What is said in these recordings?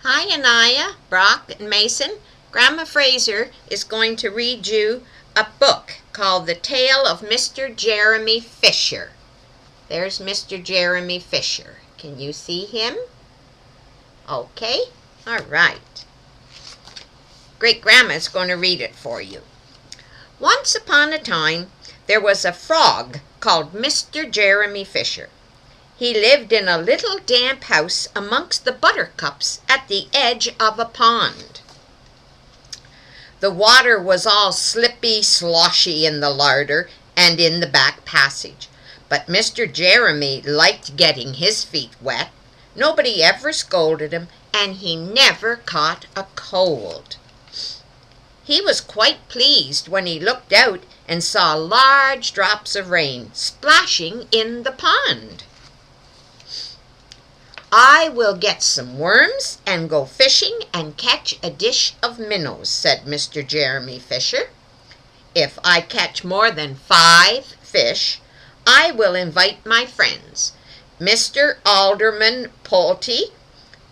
Hi, Anaya, Brock, and Mason. Grandma Fraser is going to read you a book called The Tale of Mr. Jeremy Fisher. There's Mr. Jeremy Fisher. Can you see him? Okay, all right. Great Grandma is going to read it for you. Once upon a time, there was a frog called Mr. Jeremy Fisher. He lived in a little damp house amongst the buttercups at the edge of a pond. The water was all slippy, sloshy in the larder and in the back passage, but Mr. Jeremy liked getting his feet wet. Nobody ever scolded him, and he never caught a cold. He was quite pleased when he looked out and saw large drops of rain splashing in the pond. "I will get some worms and go fishing and catch a dish of minnows," said Mr. Jeremy Fisher. "If I catch more than 5 fish, I will invite my friends, Mr. Alderman Poulty,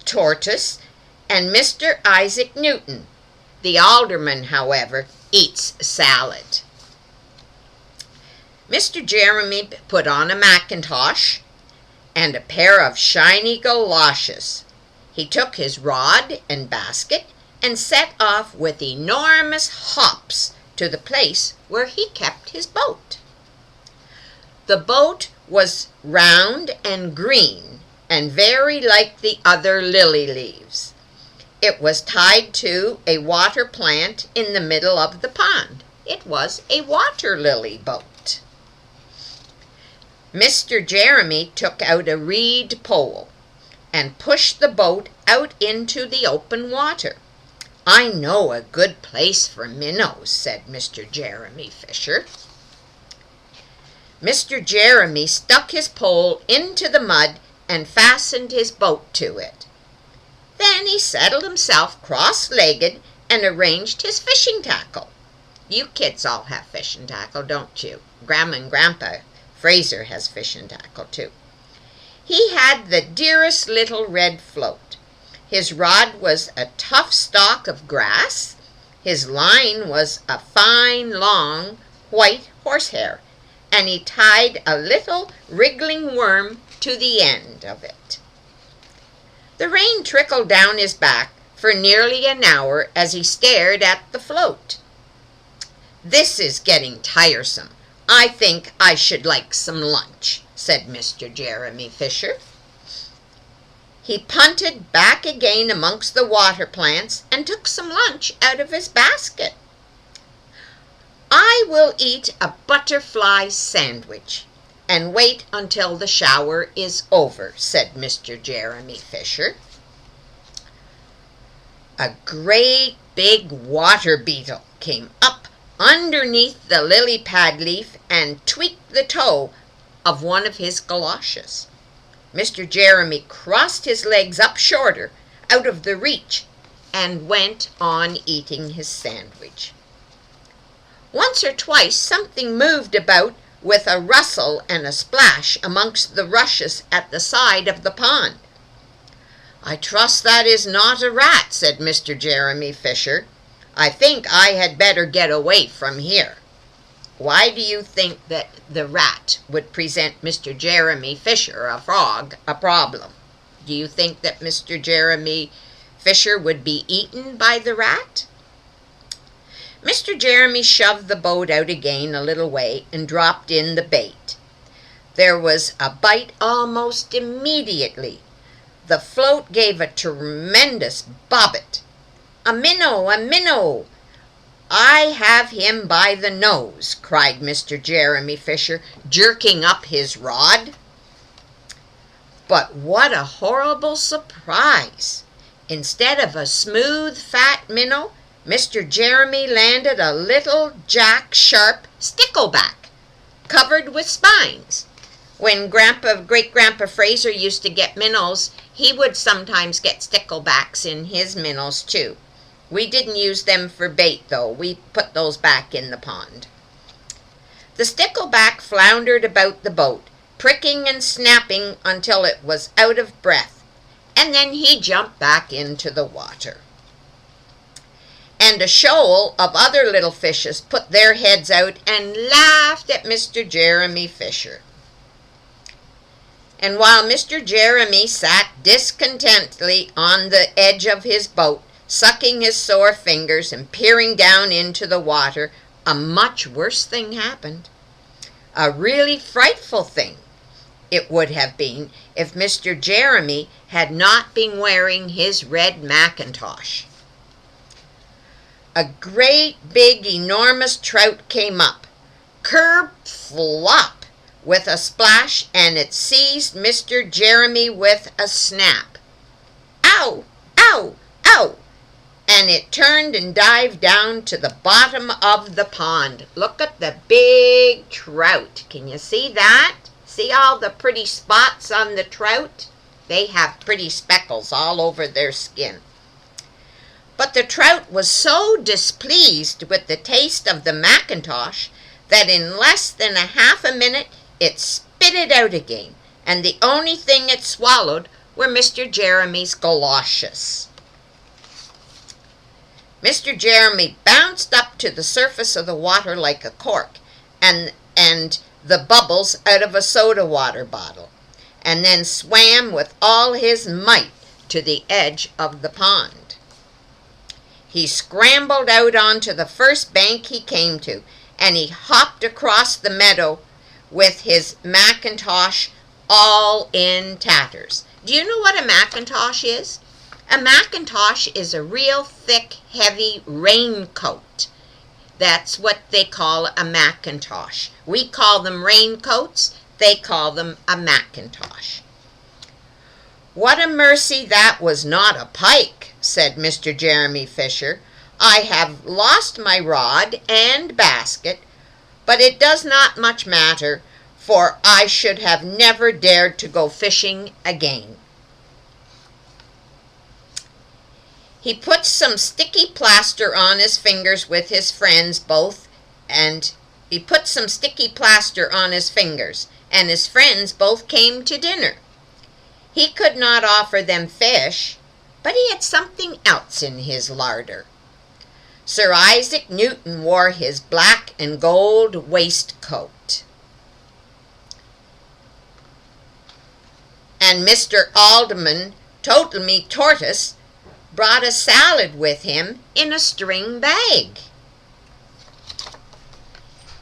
Tortoise, and Mr. Isaac Newton. The alderman, however, eats salad." Mr. Jeremy put on a mackintosh and a pair of shiny galoshes. He took his rod and basket and set off with enormous hops to the place where he kept his boat. The boat was round and green and very like the other lily leaves. It was tied to a water plant in the middle of the pond. It was a water lily boat. Mr. Jeremy took out a reed pole and pushed the boat out into the open water. "I know a good place for minnows," said Mr. Jeremy Fisher. Mr. Jeremy stuck his pole into the mud and fastened his boat to it. Then he settled himself cross-legged and arranged his fishing tackle. You kids all have fishing tackle, don't you? Grandma and Grandpa Fraser has fishing tackle too. He had the dearest little red float. His rod was a tough stalk of grass. His line was a fine, long, white horsehair, and he tied a little wriggling worm to the end of it. The rain trickled down his back for nearly an hour as he stared at the float. "This is getting tiresome. I think I should like some lunch," said Mr. Jeremy Fisher. He punted back again amongst the water plants and took some lunch out of his basket. "I will eat a butterfly sandwich and wait until the shower is over," said Mr. Jeremy Fisher. A great big water beetle came up underneath the lily pad leaf and tweaked the toe of one of his galoshes. Mr. Jeremy crossed his legs up shorter, out of the reach, and went on eating his sandwich. Once or twice something moved about with a rustle and a splash amongst the rushes at the side of the pond. "I trust that is not a rat," said Mr. Jeremy Fisher. "I think I had better get away from here." Why do you think that the rat would present Mr. Jeremy Fisher, a frog, a problem? Do you think that Mr. Jeremy Fisher would be eaten by the rat? Mr. Jeremy shoved the boat out again a little way and dropped in the bait. There was a bite almost immediately. The float gave a tremendous bobbit. "A minnow, a minnow! I have him by the nose," cried Mr. Jeremy Fisher, jerking up his rod. But what a horrible surprise! Instead of a smooth, fat minnow, Mr. Jeremy landed a little jack-sharp stickleback, covered with spines. When Great-Grandpa Fraser used to get minnows, he would sometimes get sticklebacks in his minnows too. We didn't use them for bait, though. We put those back in the pond. The stickleback floundered about the boat, pricking and snapping until it was out of breath. and then he jumped back into the water. And a shoal of other little fishes put their heads out and laughed at Mr. Jeremy Fisher. And while Mr. Jeremy sat discontentedly on the edge of his boat, sucking his sore fingers and peering down into the water, a much worse thing happened. A really frightful thing it would have been if Mr. Jeremy had not been wearing his red mackintosh. A great big enormous trout came up, kerb flop, with a splash, and it seized Mr. Jeremy with a snap. Ow! Ow! Ow! And it turned and dived down to the bottom of the pond. Look at the big trout. Can you see that? See all the pretty spots on the trout? They have pretty speckles all over their skin. But the trout was so displeased with the taste of the mackintosh that in less than a half a minute it spit it out again, and the only thing it swallowed were Mr. Jeremy's galoshes. Mr. Jeremy bounced up to the surface of the water like a cork, and the bubbles out of a soda water bottle, and then swam with all his might to the edge of the pond. He scrambled out onto the first bank he came to, and he hopped across the meadow with his mackintosh all in tatters. Do you know what a mackintosh is? A mackintosh is a real thick, heavy raincoat. That's what they call a mackintosh. We call them raincoats. They call them a mackintosh. What a mercy that was not a pike, said Mr. Jeremy Fisher. I have lost my rod and basket, but it does not much matter, for I should have never dared to go fishing again. He put some sticky plaster on his fingers with his friends both, and his friends both came to dinner. He could not offer them fish, but he had something else in his larder. Sir Isaac Newton wore his black and gold waistcoat, and Mr. Alderman Totlemy Tortoise brought a salad with him in a string bag.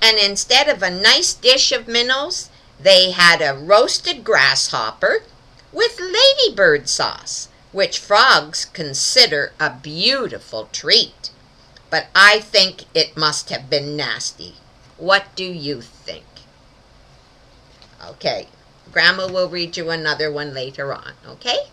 And instead of a nice dish of minnows, they had a roasted grasshopper with ladybird sauce, which frogs consider a beautiful treat. But I think it must have been nasty. What do you think? Okay, Grandma will read you another one later on, okay?